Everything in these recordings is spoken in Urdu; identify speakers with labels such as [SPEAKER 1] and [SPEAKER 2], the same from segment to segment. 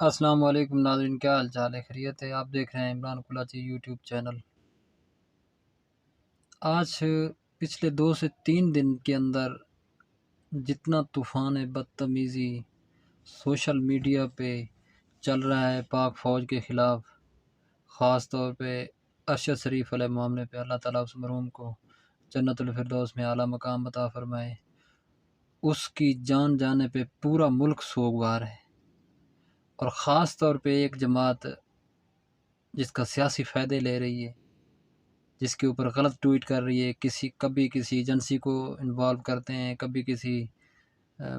[SPEAKER 1] السلام علیکم ناظرین، کیا حال چال ہے؟ خیریت ہے؟ آپ دیکھ رہے ہیں عمران کلاچی یوٹیوب چینل۔ آج پچھلے 2 سے 3 دن کے اندر جتنا طوفان بدتمیزی سوشل میڈیا پہ چل رہا ہے پاک فوج کے خلاف، خاص طور پہ ارشد شریف علیہ معاملے پہ، اللہ تعالیٰ اس مرحوم کو جنت الفردوس میں اعلیٰ مقام عطا فرمائے، اس کی جان جانے پہ پورا ملک سوگوار ہے۔ اور خاص طور پہ ایک جماعت جس کا سیاسی فائدے لے رہی ہے، جس کے اوپر غلط ٹویٹ کر رہی ہے، کبھی کسی ایجنسی کو انوالو کرتے ہیں، کبھی کسی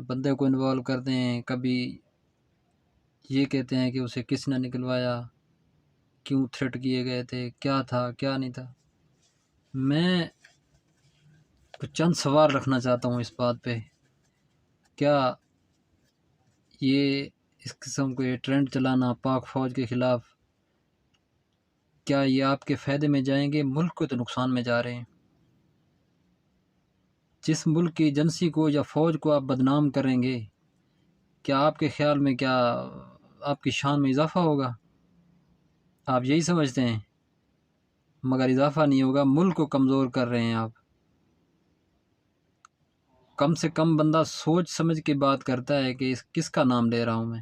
[SPEAKER 1] بندے کو انوالو کرتے ہیں، کبھی یہ کہتے ہیں کہ اسے کس نے نکلوایا، کیوں تھریٹ کیے گئے تھے، کیا تھا کیا نہیں تھا۔ میں کچھ چند سوال رکھنا چاہتا ہوں اس بات پہ، کیا یہ اس قسم کو یہ ٹرینڈ چلانا پاک فوج کے خلاف، کیا یہ آپ کے فائدے میں جائیں گے؟ ملک کو تو نقصان میں جا رہے ہیں۔ جس ملک کی ایجنسی کو یا فوج کو آپ بدنام کریں گے، کیا آپ کے خیال میں کیا آپ کی شان میں اضافہ ہوگا؟ آپ یہی سمجھتے ہیں، مگر اضافہ نہیں ہوگا، ملک کو کمزور کر رہے ہیں آپ۔ کم سے کم بندہ سوچ سمجھ کے بات کرتا ہے کہ کس کا نام لے رہا ہوں میں۔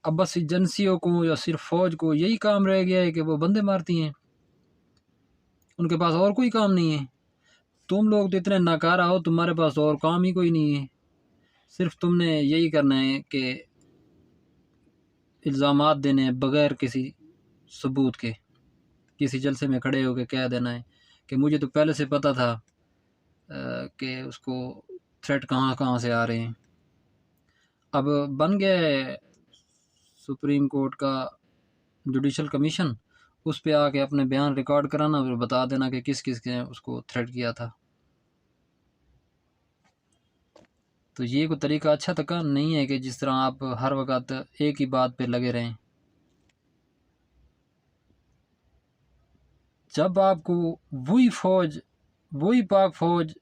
[SPEAKER 1] اب بس ایجنسیوں کو یا صرف فوج کو یہی کام رہ گیا ہے کہ وہ بندے مارتی ہیں، ان کے پاس اور کوئی کام نہیں ہے۔ تم لوگ تو اتنے ناکارہ ہو، تمہارے پاس اور کام ہی کوئی نہیں ہے، صرف تم نے یہی کرنا ہے کہ الزامات دینے ہیں بغیر کسی ثبوت کے، کسی جلسے میں کھڑے ہو کے کہہ دینا ہے کہ مجھے تو پہلے سے پتہ تھا کہ اس کو تھریٹ کہاں کہاں سے آ رہے ہیں۔ اب بن گیا ہے سپریم کورٹ کا جوڈیشل کمیشن، اس پہ آ کے اپنے بیان ریکارڈ کرانا اور بتا دینا کہ کس کس نے اس کو تھریٹ کیا تھا۔ تو یہ کوئی طریقہ اچھا تک نہیں ہے کہ جس طرح آپ ہر وقت ایک ہی بات پہ لگے رہیں۔ جب آپ کو وہی پاک فوج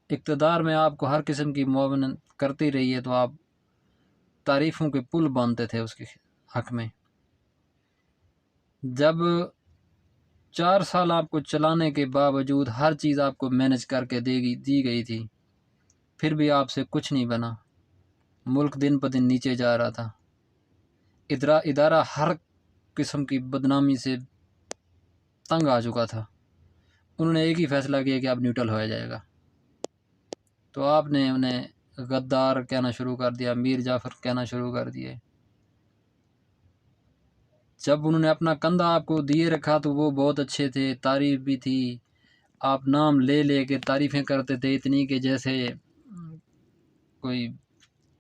[SPEAKER 1] اقتدار میں آپ کو ہر قسم کی معاونت کرتی رہی ہے، تو آپ تعریفوں کے پل باندھتے تھے اس کے حق میں۔ جب 4 سال آپ کو چلانے کے باوجود ہر چیز آپ کو مینج کر کے دی گئی تھی، پھر بھی آپ سے کچھ نہیں بنا، ملک دن پہ دن نیچے جا رہا تھا، ادارہ ہر قسم کی بدنامی سے تنگ آ چکا تھا۔ انہوں نے ایک ہی فیصلہ کیا کہ اب نیوٹرل ہو جائے گا، تو آپ نے انہیں غدار کہنا شروع کر دیا، میر جعفر کہنا شروع کر دیے۔ جب انہوں نے اپنا کندھا آپ کو دیے رکھا تو وہ بہت اچھے تھے، تعریف بھی تھی، آپ نام لے لے کے تعریفیں کرتے تھے، اتنی کہ جیسے کوئی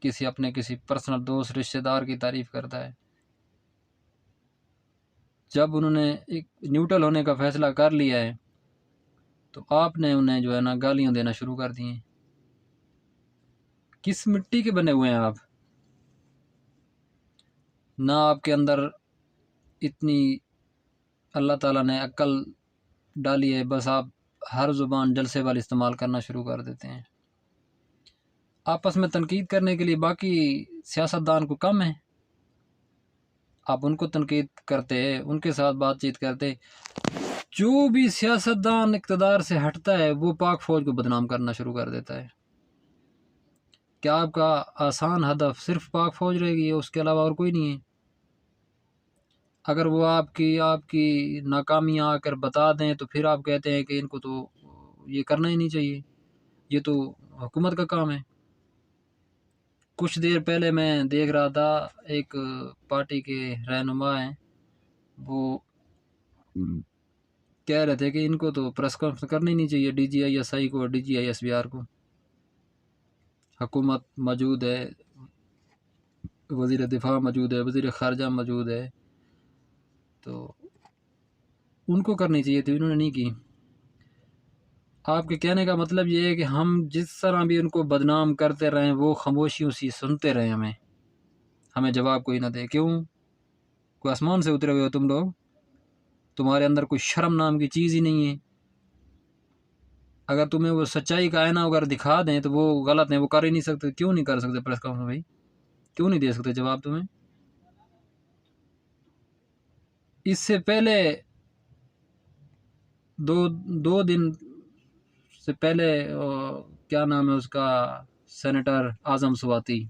[SPEAKER 1] کسی پرسنل دوست رشتہ دار کی تعریف کرتا ہے۔ جب انہوں نے ایک نیوٹرل ہونے کا فیصلہ کر لیا ہے تو آپ نے انہیں جو ہے نا گالیاں دینا شروع کر دی ہیں۔ کس مٹی کے بنے ہوئے ہیں آپ؟ نہ آپ کے اندر اتنی اللہ تعالیٰ نے عقل ڈالی ہے، بس آپ ہر زبان جلسے والی استعمال کرنا شروع کر دیتے ہیں۔ آپس میں تنقید کرنے کے لیے باقی سیاستدان کو کم ہے، آپ ان کو تنقید کرتے، ان کے ساتھ بات چیت کرتے۔ جو بھی سیاستدان اقتدار سے ہٹتا ہے وہ پاک فوج کو بدنام کرنا شروع کر دیتا ہے۔ کیا آپ کا آسان ہدف صرف پاک فوج رہ گئی ہے، اس کے علاوہ اور کوئی نہیں ہے؟ اگر وہ آپ کی ناکامیاں آ کر بتا دیں تو پھر آپ کہتے ہیں کہ ان کو تو یہ کرنا ہی نہیں چاہیے، یہ تو حکومت کا کام ہے۔ کچھ دیر پہلے میں دیکھ رہا تھا، ایک پارٹی کے رہنما ہیں، وہ کہہ رہے تھے کہ ان کو تو پریس کانفرنس کرنی نہیں چاہیے، D G I S I کو، D G I S P R کو۔ حکومت موجود ہے، وزیر دفاع موجود ہے، وزیر خارجہ موجود ہے، تو ان کو کرنی چاہیے تھی، انہوں نے نہیں کی۔ آپ کے کہنے کا مطلب یہ ہے کہ ہم جس طرح بھی ان کو بدنام کرتے رہیں وہ خاموشیوں سے سنتے رہیں، ہمیں جواب کوئی نہ دے۔ کیوں؟ کوئی آسمان سے اترے ہوئے ہو تم لوگ؟ تمہارے اندر کوئی شرم نام کی چیز ہی نہیں ہے؟ اگر تمہیں وہ سچائی کا آئینہ اگر دکھا دیں تو وہ غلط ہیں، وہ کر ہی نہیں سکتے۔ کیوں نہیں کر سکتے پریس کانفرنس بھائی؟ کیوں نہیں دے سکتے جواب تمہیں؟ اس سے پہلے دو دن سے پہلے کیا نام ہے اس کا، سینیٹر اعظم سواتی،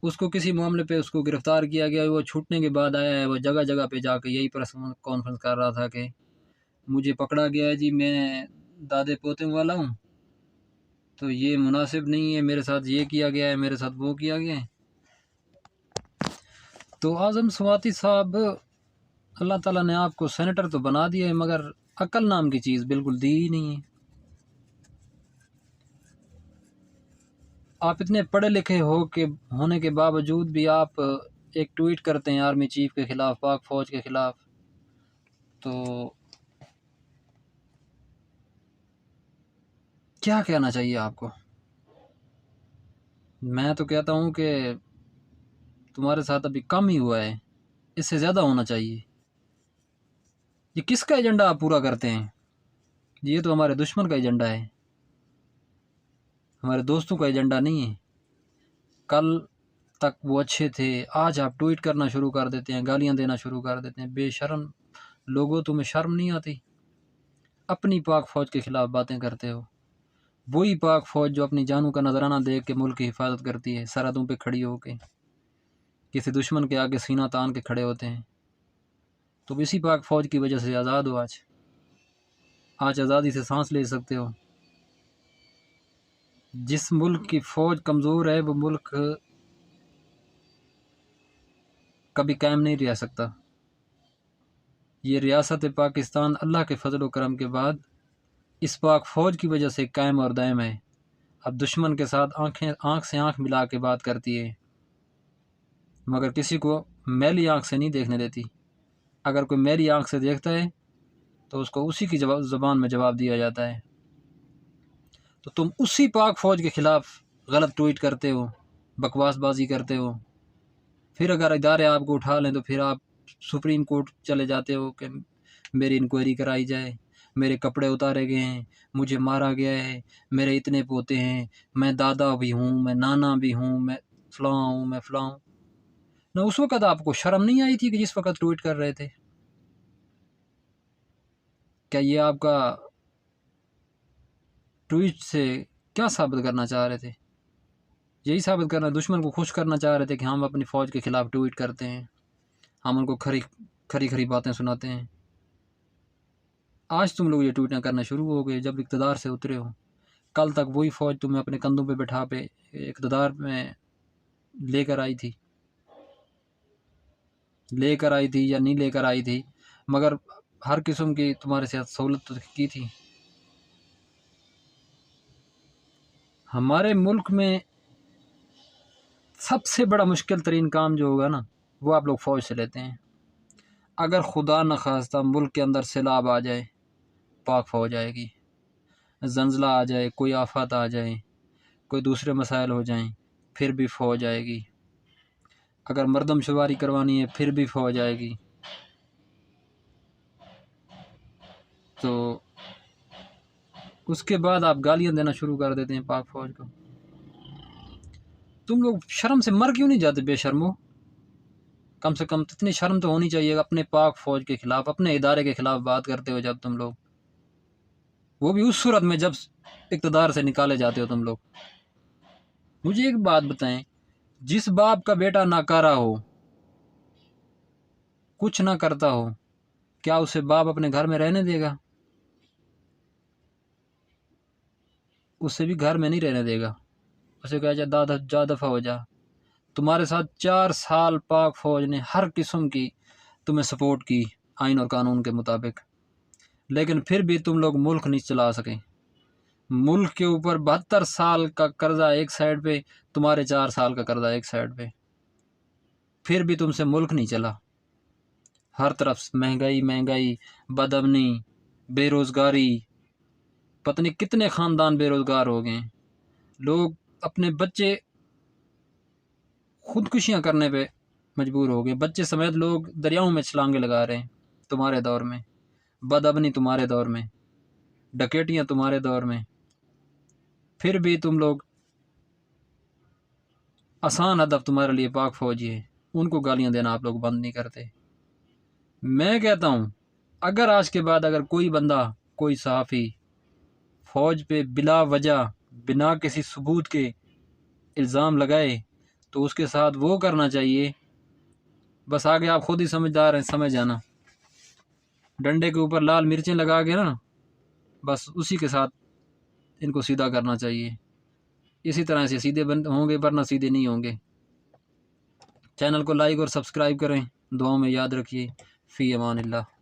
[SPEAKER 1] اس کو کسی معاملے پہ اس کو گرفتار کیا گیا. وہ چھوٹنے کے بعد آیا ہے، وہ جگہ جگہ پہ جا کے یہی پریس کانفرنس کر رہا تھا کہ مجھے پکڑا گیا ہے جی، میں دادے پوتے والا ہوں، تو یہ مناسب نہیں ہے، میرے ساتھ یہ کیا گیا ہے، میرے ساتھ وہ کیا گیا ہے. تو اعظم سواتی صاحب، اللہ تعالیٰ نے آپ کو سینیٹر تو بنا دیا ہے، مگر عقل نام کی چیز بالکل دی ہی نہیں ہے. آپ اتنے پڑھے لکھے ہونے کے باوجود بھی آپ ایک ٹویٹ کرتے ہیں آرمی چیف کے خلاف، پاک فوج کے خلاف. تو کیا کہنا چاہیے آپ کو؟ میں تو کہتا ہوں کہ تمہارے ساتھ ابھی کم ہی ہوا ہے، اس سے زیادہ ہونا چاہیے. یہ کس کا ایجنڈا آپ پورا کرتے ہیں؟ یہ تو ہمارے دشمن کا ایجنڈا ہے، ہمارے دوستوں کا ایجنڈا نہیں ہے. کل تک وہ اچھے تھے، آج آپ ٹویٹ کرنا شروع کر دیتے ہیں، گالیاں دینا شروع کر دیتے ہیں. بے شرم لوگوں، تمہیں شرم نہیں آتی؟ اپنی پاک فوج کے خلاف باتیں کرتے ہو، وہی پاک فوج جو اپنی جانوں کا نذرانہ دیکھ کے ملک کی حفاظت کرتی ہے، سرحدوں پہ کھڑی ہو کے کسی دشمن کے آگے سینہ تان کے کھڑے ہوتے ہیں. تم اسی پاک فوج کی وجہ سے آزاد ہو. آج آزادی سے سانس لے سکتے ہو. جس ملک کی فوج کمزور ہے وہ ملک کبھی قائم نہیں رہ سکتا. یہ ریاست پاکستان اللہ کے فضل و کرم کے بعد اس پاک فوج کی وجہ سے قائم اور دائم ہے. اب دشمن کے ساتھ آنکھ سے آنکھ ملا کے بات کرتی ہے، مگر کسی کو میلی آنکھ سے نہیں دیکھنے دیتی. اگر کوئی میلی آنکھ سے دیکھتا ہے تو اس کو اسی کی زبان میں جواب دیا جاتا ہے. تو تم اسی پاک فوج کے خلاف غلط ٹویٹ کرتے ہو، بکواس بازی کرتے ہو. پھر اگر ادارے آپ کو اٹھا لیں تو پھر آپ سپریم کورٹ چلے جاتے ہو کہ میری انکوائری کرائی جائے، میرے کپڑے اتارے گئے ہیں، مجھے مارا گیا ہے، میرے اتنے پوتے ہیں، میں دادا بھی ہوں، میں نانا بھی ہوں، میں فلاں ہوں، میں فلاں ہوں. نہ اس وقت آپ کو شرم نہیں آئی تھی کہ جس وقت ٹویٹ کر رہے تھے؟ کیا یہ آپ کا ٹویٹ سے کیا ثابت کرنا چاہ رہے تھے؟ یہی ثابت کرنا، دشمن کو خوش کرنا چاہ رہے تھے کہ ہم اپنی فوج کے خلاف ٹویٹ کرتے ہیں، ہم ان کو کھری باتیں سناتے ہیں. آج تم لوگ یہ ٹویٹیں کرنا شروع ہو گئے جب اقتدار سے اترے ہو. کل تک وہی فوج تمہیں اپنے کندھوں پہ بٹھا پہ اقتدار میں لے کر آئی تھی یا نہیں لے کر آئی تھی، مگر ہر قسم کی تمہارے ساتھ سہولت تو کی تھی. ہمارے ملک میں سب سے بڑا مشکل ترین کام جو ہوگا نا، وہ آپ لوگ فوج سے لیتے ہیں. اگر خدا نخواستہ ملک کے اندر سیلاب آ جائے، پاک فوج آئے گی. زلزلہ آ جائے، کوئی آفات آ جائے، کوئی دوسرے مسائل ہو جائیں، پھر بھی فوج آئے گی. اگر مردم شماری کروانی ہے، پھر بھی فوج آئے گی. تو اس کے بعد آپ گالیاں دینا شروع کر دیتے ہیں پاک فوج کو. تم لوگ شرم سے مر کیوں نہیں جاتے بے شرمو؟ کم سے کم اتنی شرم تو ہونی چاہیے. اپنے پاک فوج کے خلاف، اپنے ادارے کے خلاف بات کرتے ہو جب تم لوگ، وہ بھی اس صورت میں جب اقتدار سے نکالے جاتے ہو تم لوگ. مجھے ایک بات بتائیں، جس باپ کا بیٹا ناکارہ ہو، کچھ نہ کرتا ہو، کیا اسے باپ اپنے گھر میں رہنے دے گا؟ اسے بھی گھر میں نہیں رہنے دے گا. اسے کہا جائے جا دفعہ ہو جا. تمہارے ساتھ 4 سال پاک فوج نے ہر قسم کی تمہیں سپورٹ کی آئین اور قانون کے مطابق، لیکن پھر بھی تم لوگ ملک نہیں چلا سکے. ملک کے اوپر 72 سال کا قرضہ ایک سائڈ پہ، تمہارے 4 سال کا قرضہ ایک سائڈ پہ، پھر بھی تم سے ملک نہیں چلا. ہر طرف مہنگائی، بد امنی، بے روزگاری، پتہ نہیں کتنے خاندان بے روزگار ہو گئے ہیں. لوگ اپنے بچے خودکشیاں کرنے پہ مجبور ہو گئے، بچے سمیت لوگ دریاؤں میں چھلانگیں لگا رہے ہیں. تمہارے دور میں بد امنی، تمہارے دور میں ڈکیٹیاں، تمہارے دور میں، پھر بھی تم لوگ، آسان ہدف تمہارے لیے پاک فوجی ہے، ان کو گالیاں دینا آپ لوگ بند نہیں کرتے. میں کہتا ہوں اگر آج کے بعد اگر کوئی بندہ، کوئی صحافی فوج پہ بلا وجہ، بنا کسی ثبوت کے الزام لگائے تو اس کے ساتھ وہ کرنا چاہیے، بس آگے آپ خود ہی سمجھدار ہیں، سمجھ جانا، ڈنڈے کے اوپر لال مرچیں لگا کے نا، بس اسی کے ساتھ ان کو سیدھا کرنا چاہیے، اسی طرح سے سیدھے ہوں گے، ورنہ سیدھے نہیں ہوں گے۔ چینل کو لائک اور سبسکرائب کریں، دعاؤں میں یاد رکھیے۔ فی امان اللہ۔